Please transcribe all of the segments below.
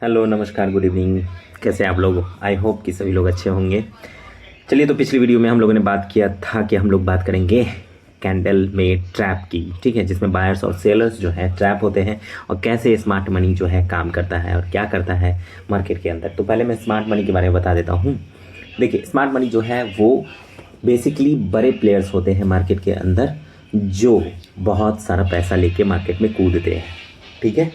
Hello, नमस्कार, good evening. कैसे हैं आप लोग? आई होप कि सभी लोग अच्छे होंगे। चलिए, तो पिछली वीडियो में हम लोगों ने बात किया था कि हम लोग बात करेंगे कैंडल में ट्रैप की, ठीक है, जिसमें बायर्स और सेलर्स जो है ट्रैप होते हैं और कैसे स्मार्ट मनी जो है काम करता है और क्या करता है मार्केट के अंदर। तो पहले मैं स्मार्ट मनी के बारे में बता देता हूँ। देखिए, स्मार्ट मनी जो है वो बेसिकली बड़े प्लेयर्स होते हैं मार्केट के अंदर जो बहुत सारा पैसा लेके मार्केट में कूदते हैं, ठीक है।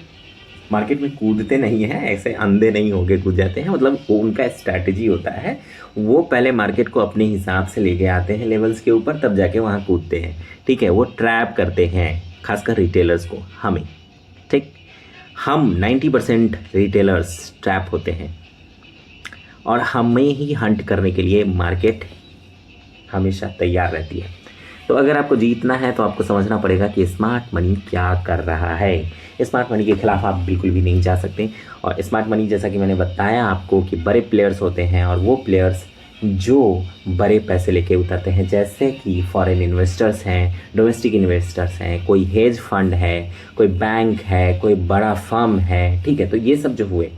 मार्केट में कूदते नहीं हैं, ऐसे अंधे नहीं होके कूद जाते हैं, मतलब वो उनका स्ट्रैटेजी होता है। वो पहले मार्केट को अपने हिसाब से लेके आते हैं लेवल्स के ऊपर, तब जाके वहाँ कूदते हैं, ठीक है। वो ट्रैप करते हैं खासकर रिटेलर्स को, हमें, ठीक। हम 90% रिटेलर्स ट्रैप होते हैं और हमें ही हंट करने के लिए मार्केट हमेशा तैयार रहती है। तो अगर आपको जीतना है तो आपको समझना पड़ेगा कि स्मार्ट मनी क्या कर रहा है। स्मार्ट मनी के खिलाफ आप बिल्कुल भी नहीं जा सकते। और स्मार्ट मनी, जैसा कि मैंने बताया आपको, कि बड़े प्लेयर्स होते हैं और वो प्लेयर्स जो बड़े पैसे लेके उतरते हैं, जैसे कि फॉरेन इन्वेस्टर्स हैं, डोमेस्टिक इन्वेस्टर्स हैं, कोई हेज फंड है, कोई बैंक है, कोई बड़ा फर्म है, ठीक है। तो ये सब जो हुए,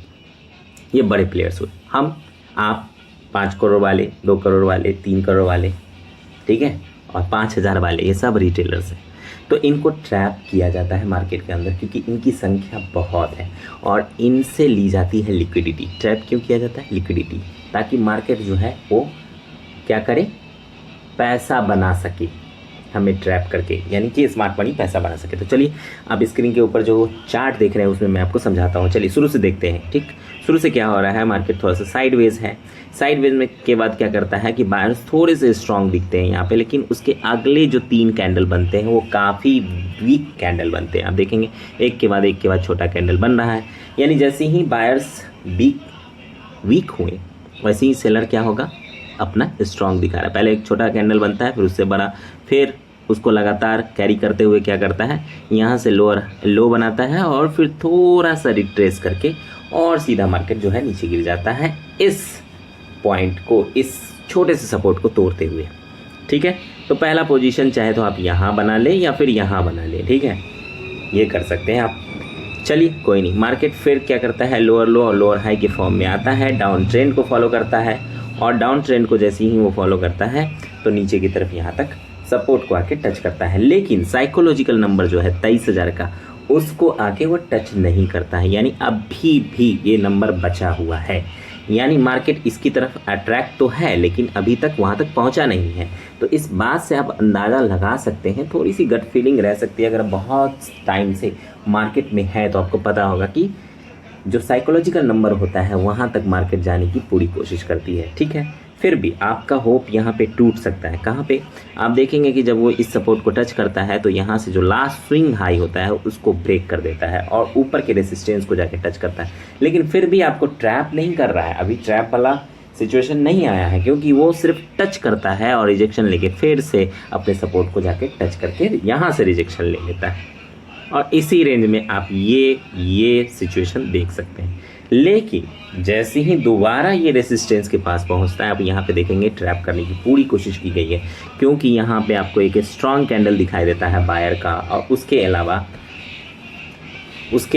ये बड़े प्लेयर्स हुए। हम, आप, 5 करोड़ वाले, 2 करोड़ वाले, 3 करोड़ वाले, ठीक है, और 5,000 वाले, ये सब रिटेलर्स हैं। तो इनको ट्रैप किया जाता है मार्केट के अंदर क्योंकि इनकी संख्या बहुत है और इनसे ली जाती है लिक्विडिटी। ट्रैप क्यों किया जाता है? लिक्विडिटी, ताकि मार्केट जो है वो क्या करे, पैसा बना सके हमें ट्रैप करके, यानी कि स्मार्ट मनी पैसा बना सके। तो चलिए, आप स्क्रीन के ऊपर जो चार्ट देख रहे हैं उसमें मैं आपको समझाता हूँ। चलिए शुरू से देखते हैं, ठीक। शुरू से क्या हो रहा है, मार्केट थोड़ा सा साइडवेज है। साइडवेज में के बाद क्या करता है कि बायर्स थोड़े से स्ट्रांग दिखते हैं यहाँ पे, लेकिन उसके अगले जो 3 कैंडल बनते हैं वो काफ़ी वीक कैंडल बनते हैं। आप देखेंगे एक के बाद छोटा कैंडल बन रहा है, यानी जैसे ही बायर्स वीक हुए वैसे ही सेलर क्या होगा, अपना स्ट्रांग दिखा रहा है। पहले एक छोटा कैंडल बनता है, फिर उससे बड़ा, फिर उसको लगातार कैरी करते हुए क्या करता है, यहाँ से लो बनाता है और फिर थोड़ा सा रिट्रेस करके और सीधा मार्केट जो है नीचे गिर जाता है, इस पॉइंट को, इस छोटे से सपोर्ट को तोड़ते हुए, ठीक है। तो पहला पोजीशन चाहे तो आप यहाँ बना लें या फिर यहाँ बना लें, ठीक है, ये कर सकते हैं आप। चलिए कोई नहीं, मार्केट फिर क्या करता है, लोअर लो और लोअर हाई के फॉर्म में आता है, डाउन ट्रेंड को फॉलो करता है और डाउन ट्रेंड को जैसे ही वो फॉलो करता है तो नीचे की तरफ यहाँ तक सपोर्ट को आके टच करता है। लेकिन साइकोलॉजिकल नंबर जो है 23,000 का, उसको आके वो टच नहीं करता है, यानी अभी भी ये नंबर बचा हुआ है। यानी मार्केट इसकी तरफ अट्रैक्ट तो है लेकिन अभी तक वहाँ तक पहुँचा नहीं है। तो इस बात से आप अंदाज़ा लगा सकते हैं, थोड़ी सी गट फीलिंग रह सकती है। अगर बहुत टाइम से मार्केट में है तो आपको पता होगा कि जो साइकोलॉजिकल नंबर होता है वहाँ तक मार्केट जाने की पूरी कोशिश करती है, ठीक है। फिर भी आपका होप यहाँ पे टूट सकता है। कहाँ पे? आप देखेंगे कि जब वो इस सपोर्ट को टच करता है तो यहाँ से जो लास्ट स्विंग हाई होता है उसको ब्रेक कर देता है और ऊपर के रेसिस्टेंस को जाके टच करता है। लेकिन फिर भी आपको ट्रैप नहीं कर रहा है, अभी ट्रैप वाला सिचुएशन नहीं आया है, क्योंकि वो सिर्फ टच करता है और रिजेक्शन लेके फिर से अपने सपोर्ट को जाके टच करके यहाँ से रिजेक्शन ले लेता है। और इसी रेंज में आप ये सिचुएशन देख सकते हैं। लेकिन जैसे ही दोबारा ये रेसिस्टेंस के पास पहुंचता है, आप यहाँ पे देखेंगे ट्रैप करने की पूरी कोशिश की गई है, क्योंकि यहाँ पे आपको एक स्ट्रॉन्ग कैंडल दिखाई देता है बायर का, और उसके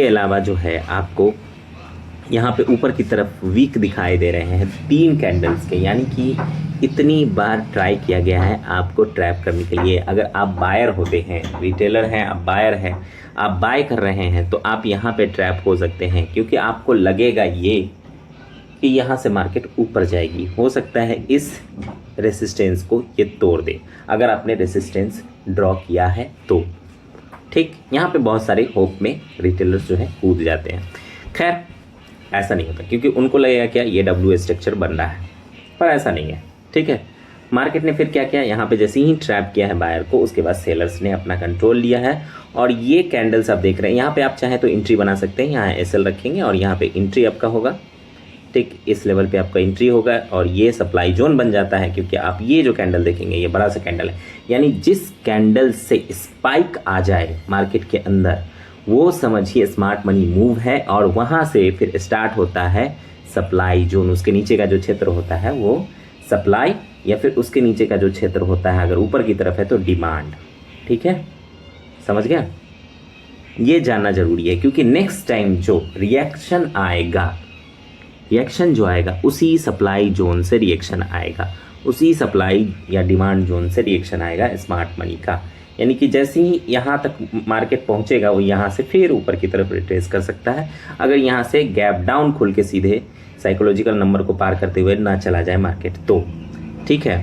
अलावा जो है आपको यहाँ पे ऊपर की तरफ वीक दिखाई दे रहे हैं 3 कैंडल्स के। यानी कि इतनी बार ट्राई किया गया है आपको ट्रैप करने के लिए। अगर आप बायर होते हैं, रिटेलर हैं, आप बायर हैं, आप बाय कर रहे हैं, तो आप यहाँ पे ट्रैप हो सकते हैं, क्योंकि आपको लगेगा ये कि यहाँ से मार्केट ऊपर जाएगी। हो सकता है इस रेसिस्टेंस को ये तोड़ दे, अगर आपने रेसिस्टेंस ड्रॉ किया है तो, ठीक। यहाँ पे बहुत सारे होप में रिटेलर्स जो है कूद जाते हैं। खैर, ऐसा नहीं होता, क्योंकि उनको लगेगा क्या ये डब्ल्यू स्ट्रक्चर बन रहा है, पर ऐसा नहीं है, ठीक है। मार्केट ने फिर क्या किया, यहाँ पे जैसे ही ट्रैप किया है बायर को, उसके बाद सेलर्स ने अपना कंट्रोल लिया है। और ये कैंडल्स आप देख रहे हैं, यहाँ पे आप चाहें तो एंट्री बना सकते हैं, यहाँ एसएल रखेंगे और यहाँ पे एंट्री आपका होगा, ठीक। इस लेवल पे आपका एंट्री होगा और ये सप्लाई जोन बन जाता है, क्योंकि आप ये जो कैंडल देखेंगे ये बड़ा सा कैंडल है, यानी जिस कैंडल से स्पाइक आ जाए मार्केट के अंदर वो समझिए स्मार्ट मनी मूव है। और वहाँ से फिर स्टार्ट होता है सप्लाई जोन। उसके नीचे का जो क्षेत्र होता है वो सप्लाई, या फिर उसके नीचे का जो क्षेत्र होता है अगर ऊपर की तरफ है तो डिमांड, ठीक है, समझ गया। ये जानना जरूरी है, क्योंकि नेक्स्ट टाइम जो रिएक्शन आएगा, रिएक्शन जो आएगा उसी सप्लाई जोन से रिएक्शन आएगा, उसी सप्लाई या डिमांड जोन से रिएक्शन आएगा स्मार्ट मनी का। यानी कि जैसे ही यहाँ तक मार्केट पहुँचेगा वो यहाँ से फिर ऊपर की तरफ रिट्रेस कर सकता है, अगर यहाँ से गैप डाउन खुल के सीधे साइकोलॉजिकल नंबर को पार करते हुए ना चला जाए मार्केट तो। ठीक है,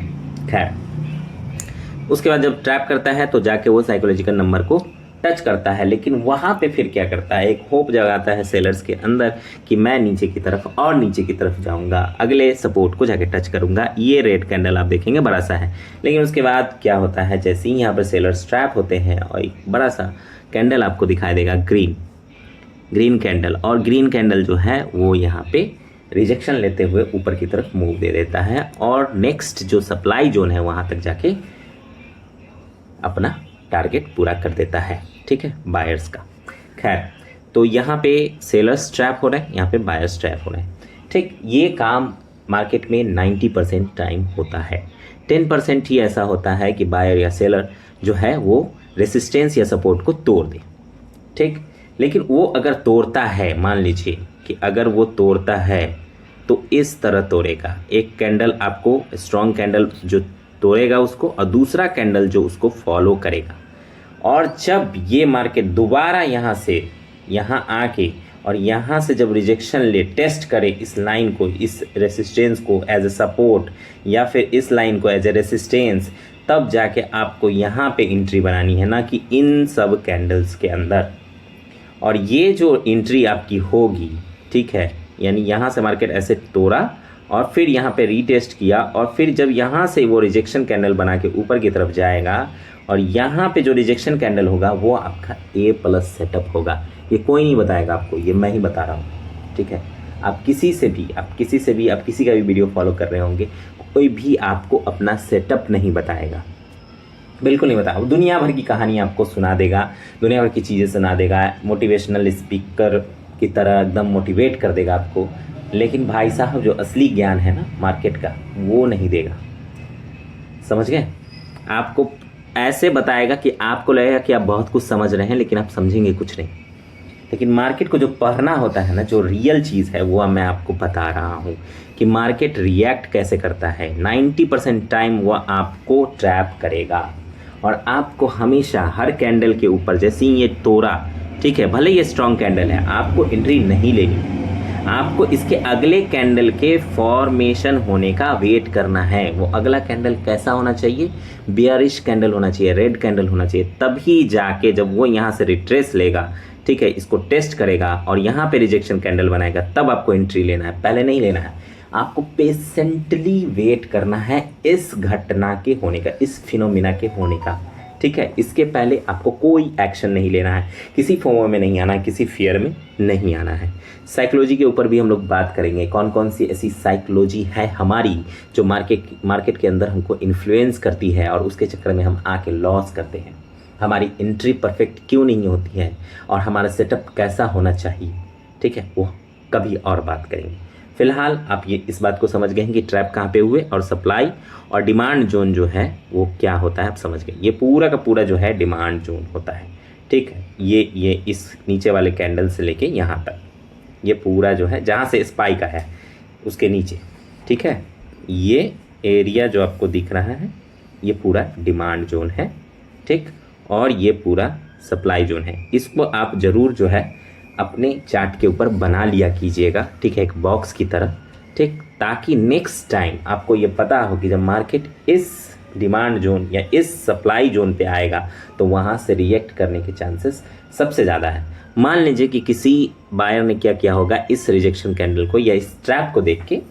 खैर उसके बाद जब ट्रैप करता है तो जाके वो साइकोलॉजिकल नंबर को टच करता है, लेकिन वहाँ पे फिर क्या करता है, एक होप जगाता है सेलर्स के अंदर कि मैं नीचे की तरफ और नीचे की तरफ जाऊँगा, अगले सपोर्ट को जाके टच करूँगा। ये रेड कैंडल आप देखेंगे बड़ा सा है, लेकिन उसके बाद क्या होता है, जैसे ही यहाँ पर सेलर्स ट्रैप होते हैं और एक बड़ा सा कैंडल आपको दिखाई देगा ग्रीन कैंडल, और ग्रीन कैंडल जो है वो यहाँ पे रिजेक्शन लेते हुए ऊपर की तरफ मूव दे देता है और नेक्स्ट जो सप्लाई जोन है वहाँ तक जाके अपना टारगेट पूरा कर देता है। ठीक है, बायर्स का। खैर, तो यहाँ पे सेलर्स ट्रैप हो रहे हैं, यहाँ पे बायर्स ट्रैप हो रहे हैं। ठीक, ये काम मार्केट में 90% टाइम होता है, 10% ही ऐसा होता है कि बायर या सेलर जो है वो रेसिस्टेंस या सपोर्ट को तोड़ दे। ठीक, लेकिन वो अगर तोड़ता है, मान लीजिए कि अगर वो तोड़ता है तो इस तरह तोड़ेगा, एक कैंडल आपको स्ट्रॉन्ग कैंडल जो तोड़ेगा उसको और दूसरा कैंडल जो उसको फॉलो करेगा, और जब ये मार्केट दोबारा यहाँ से यहाँ आके और यहाँ से जब रिजेक्शन ले, टेस्ट करे इस लाइन को, इस रेसिस्टेंस को एज ए सपोर्ट या फिर इस लाइन को एज ए रेसिस्टेंस, तब जाके आपको यहाँ पे एंट्री बनानी है, ना कि इन सब कैंडल्स के अंदर। और ये जो एंट्री आपकी होगी, ठीक है, यानी यहाँ से मार्केट ऐसे तोड़ा और फिर यहाँ पे रीटेस्ट किया और फिर जब यहाँ से वो रिजेक्शन कैंडल बना के ऊपर की तरफ जाएगा और यहाँ पे जो रिजेक्शन कैंडल होगा वो आपका A+ सेटअप होगा। ये कोई नहीं बताएगा आपको, ये मैं ही बता रहा हूँ। ठीक है, आप किसी का भी वीडियो फॉलो कर रहे होंगे, कोई भी आपको अपना सेटअप नहीं बताएगा, बिल्कुल नहीं बताएगा। दुनिया भर की कहानी आपको सुना देगा, दुनिया भर की चीज़ें सुना देगा, मोटिवेशनल स्पीकर की तरह एकदम मोटिवेट कर देगा आपको, लेकिन भाई साहब जो असली ज्ञान है ना मार्केट का, वो नहीं देगा। समझ गए? आपको ऐसे बताएगा कि आपको लगेगा कि आप बहुत कुछ समझ रहे हैं, लेकिन आप समझेंगे कुछ नहीं। लेकिन मार्केट को जो पढ़ना होता है ना, जो रियल चीज़ है, वो मैं आपको बता रहा हूँ कि मार्केट रिएक्ट कैसे करता है। 90% टाइम वो आपको ट्रैप करेगा और आपको हमेशा हर कैंडल के ऊपर, जैसे ही ये तोड़ा, ठीक है, भले ये स्ट्रॉन्ग कैंडल है, आपको एंट्री नहीं लेनी, आपको इसके अगले कैंडल के फॉर्मेशन होने का वेट करना है। वो अगला कैंडल कैसा होना चाहिए? बियरिश कैंडल होना चाहिए, रेड कैंडल होना चाहिए। तभी जाके जब वो यहाँ से रिट्रेस लेगा, ठीक है, इसको टेस्ट करेगा और यहाँ पे रिजेक्शन कैंडल बनाएगा, तब आपको एंट्री लेना है, पहले नहीं लेना है। आपको पेशेंटली वेट करना है इस घटना के होने का, इस फिनोमिना के होने का। ठीक है, इसके पहले आपको कोई एक्शन नहीं लेना है, किसी फोमो में नहीं आना है, किसी फियर में नहीं आना है। साइकोलॉजी के ऊपर भी हम लोग बात करेंगे, कौन कौन सी ऐसी साइकोलॉजी है हमारी जो मार्केट के अंदर हमको इन्फ्लुएंस करती है और उसके चक्कर में हम आके लॉस करते हैं। हमारी एंट्री परफेक्ट क्यों नहीं होती है और हमारा सेटअप कैसा होना चाहिए। ठीक है, वो कभी और बात करेंगे। फिलहाल आप ये इस बात को समझ गए हैं कि ट्रैप कहाँ पे हुए और सप्लाई और डिमांड जोन जो है वो क्या होता है, आप समझ गए। ये पूरा का पूरा जो है डिमांड जोन होता है। ठीक है, ये इस नीचे वाले कैंडल से लेके यहाँ तक, ये पूरा जो है जहाँ से स्पाइक का है उसके नीचे, ठीक है, ये एरिया जो आपको दिख रहा है ये पूरा डिमांड जोन है। ठीक, और ये पूरा सप्लाई जोन है। इसको आप ज़रूर जो है अपने चार्ट के ऊपर बना लिया कीजिएगा, ठीक है, एक बॉक्स की तरह। ठीक, ताकि नेक्स्ट टाइम आपको ये पता हो कि जब मार्केट इस डिमांड जोन या इस सप्लाई जोन पे आएगा तो वहाँ से रिएक्ट करने के चांसेस सबसे ज़्यादा है। मान लीजिए कि किसी बायर ने क्या किया होगा, इस रिजेक्शन कैंडल को या इस ट्रैप को देख के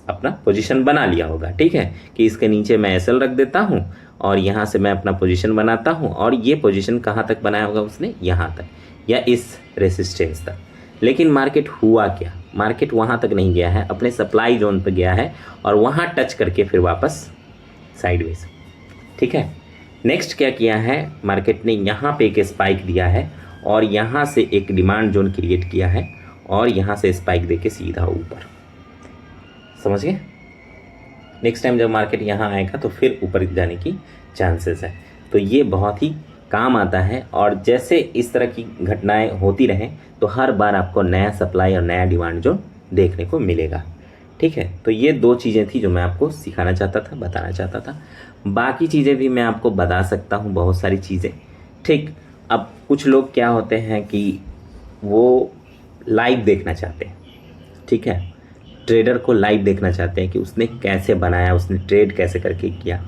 अपना पोजीशन बना लिया होगा। ठीक है, कि इसके नीचे मैं SL रख देता हूँ और यहाँ से मैं अपना पोजीशन बनाता हूँ, और ये पोजीशन कहाँ तक बनाया होगा उसने, यहाँ तक या इस रेसिस्टेंस तक। लेकिन मार्केट हुआ क्या, मार्केट वहाँ तक नहीं गया है, अपने सप्लाई जोन पर गया है और वहाँ टच करके फिर वापस साइडवेज। ठीक है, नेक्स्ट क्या किया है, मार्केट ने यहाँ पे एक स्पाइक दिया है और यहाँ से एक डिमांड जोन क्रिएट किया है और यहाँ से स्पाइक देके सीधा ऊपर। समझ गए? नेक्स्ट टाइम जब मार्केट यहाँ आएगा तो फिर ऊपर जाने की चांसेस है। तो ये बहुत ही काम आता है। और जैसे इस तरह की घटनाएं होती रहें तो हर बार आपको नया सप्लाई और नया डिमांड जो देखने को मिलेगा। ठीक है, तो ये 2 चीज़ें थी जो मैं आपको सिखाना चाहता था, बताना चाहता था। बाकी चीज़ें भी मैं आपको बता सकता हूँ, बहुत सारी चीज़ें। ठीक, अब कुछ लोग क्या होते हैं कि वो लाइव देखना चाहते हैं। ठीक है, ट्रेडर को लाइव देखना चाहते हैं कि उसने कैसे बनाया, उसने ट्रेड कैसे करके किया।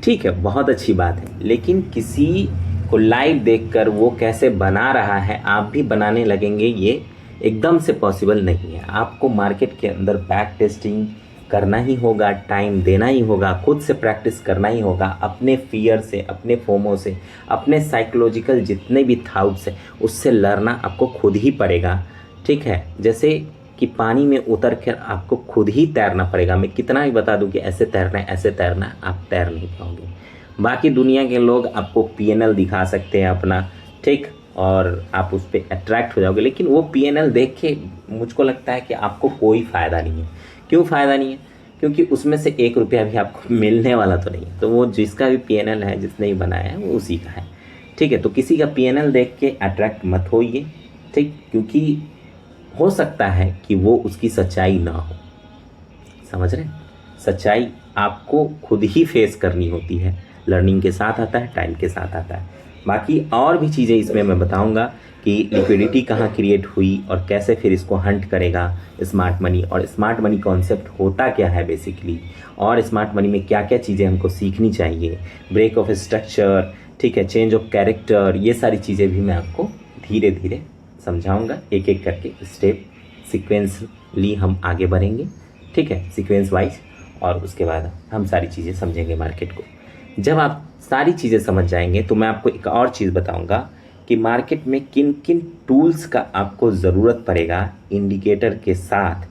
ठीक है, बहुत अच्छी बात है, लेकिन किसी को लाइव देखकर वो कैसे बना रहा है आप भी बनाने लगेंगे, ये एकदम से पॉसिबल नहीं है। आपको मार्केट के अंदर बैक टेस्टिंग करना ही होगा, टाइम देना ही होगा, खुद से प्रैक्टिस करना ही होगा, अपने फियर से, अपने फोमो से, अपने साइकोलॉजिकल जितने भी थाउट्स हैं उससे लड़ना आपको खुद ही पड़ेगा। ठीक है, जैसे कि पानी में उतर कर आपको खुद ही तैरना पड़ेगा। मैं कितना भी बता दूं कि ऐसे तैरना है, ऐसे तैरना है, आप तैर नहीं पाओगे। बाकी दुनिया के लोग आपको पीएनएल दिखा सकते हैं अपना, ठीक, और आप उस पर अट्रैक्ट हो जाओगे, लेकिन वो पीएनएल देख के मुझको लगता है कि आपको कोई फ़ायदा नहीं है। क्यों फ़ायदा नहीं है? क्योंकि उसमें से 1 रुपया भी आपको मिलने वाला तो नहीं है। तो वो जिसका भी पीएनएल है, जिसने भी बनाया है, वो उसी का है। ठीक है, तो किसी का पीएनएल देख के अट्रैक्ट मत होइए। ठीक, क्योंकि हो सकता है कि वो उसकी सच्चाई ना हो। समझ रहे? सच्चाई आपको खुद ही फेस करनी होती है। लर्निंग के साथ आता है, टाइम के साथ आता है। बाकी और भी चीज़ें इसमें मैं बताऊंगा कि लिक्विडिटी कहाँ क्रिएट हुई और कैसे फिर इसको हंट करेगा स्मार्ट मनी, और स्मार्ट मनी कॉन्सेप्ट होता क्या है बेसिकली, और स्मार्ट मनी में क्या क्या चीज़ें हमको सीखनी चाहिए, ब्रेक ऑफ स्ट्रक्चर, ठीक है, चेंज ऑफ कैरेक्टर, ये सारी चीज़ें भी मैं आपको धीरे धीरे समझाऊंगा, एक एक करके स्टेप सीक्वेंसली हम आगे बढ़ेंगे। ठीक है, सीक्वेंस वाइज, और उसके बाद हम सारी चीज़ें समझेंगे मार्केट को। जब आप सारी चीज़ें समझ जाएंगे तो मैं आपको एक और चीज़ बताऊंगा कि मार्केट में किन किन टूल्स का आपको ज़रूरत पड़ेगा इंडिकेटर के साथ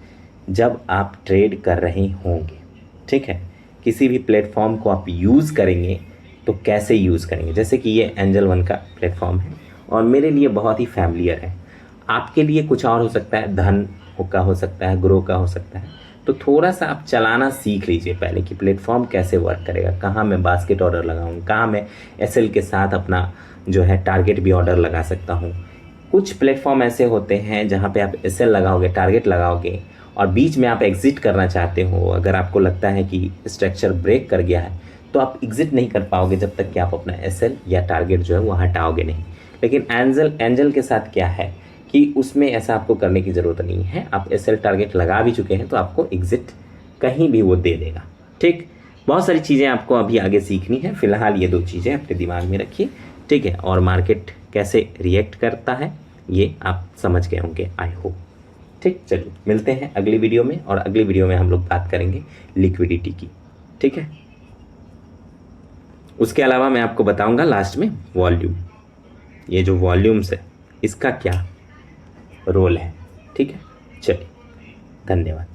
जब आप ट्रेड कर रहे होंगे। ठीक है, किसी भी प्लेटफॉर्म को आप यूज़ करेंगे तो कैसे यूज़ करेंगे। जैसे कि ये एंजल वन का प्लेटफॉर्म है और मेरे लिए बहुत ही फैमिलियर है, आपके लिए कुछ और हो सकता है, धन का हो सकता है, ग्रो का हो सकता है। तो थोड़ा सा आप चलाना सीख लीजिए पहले कि प्लेटफॉर्म कैसे वर्क करेगा, कहाँ मैं बास्केट ऑर्डर लगाऊँ, कहाँ मैं एसएल के साथ अपना जो है टारगेट भी ऑर्डर लगा सकता हूँ। कुछ प्लेटफॉर्म ऐसे होते हैं जहाँ पे आप एसएल लगाओगे, टारगेट लगाओगे और बीच में आप एग्जिट करना चाहते हो। अगर आपको लगता है कि स्ट्रक्चर ब्रेक कर गया है तो आप एग्जिट नहीं कर पाओगे जब तक कि आप अपना एसएल या टारगेट जो है वो हटाओगे नहीं। लेकिन एंजल के साथ क्या है कि उसमें ऐसा आपको करने की ज़रूरत नहीं है। आप एसएल टारगेट लगा भी चुके हैं तो आपको एग्जिट कहीं भी वो दे देगा। ठीक, बहुत सारी चीज़ें आपको अभी आगे सीखनी है। फिलहाल ये 2 चीज़ें अपने दिमाग में रखिए। ठीक है, और मार्केट कैसे रिएक्ट करता है ये आप समझ गए होंगे, आई होप। ठीक, चलिए मिलते हैं अगली वीडियो में, और अगली वीडियो में हम लोग बात करेंगे लिक्विडिटी की। ठीक है, उसके अलावा मैं आपको बताऊंगा लास्ट में वॉल्यूम, ये जो वॉल्यूम्स है इसका क्या रोल है। ठीक है, चलिए, धन्यवाद।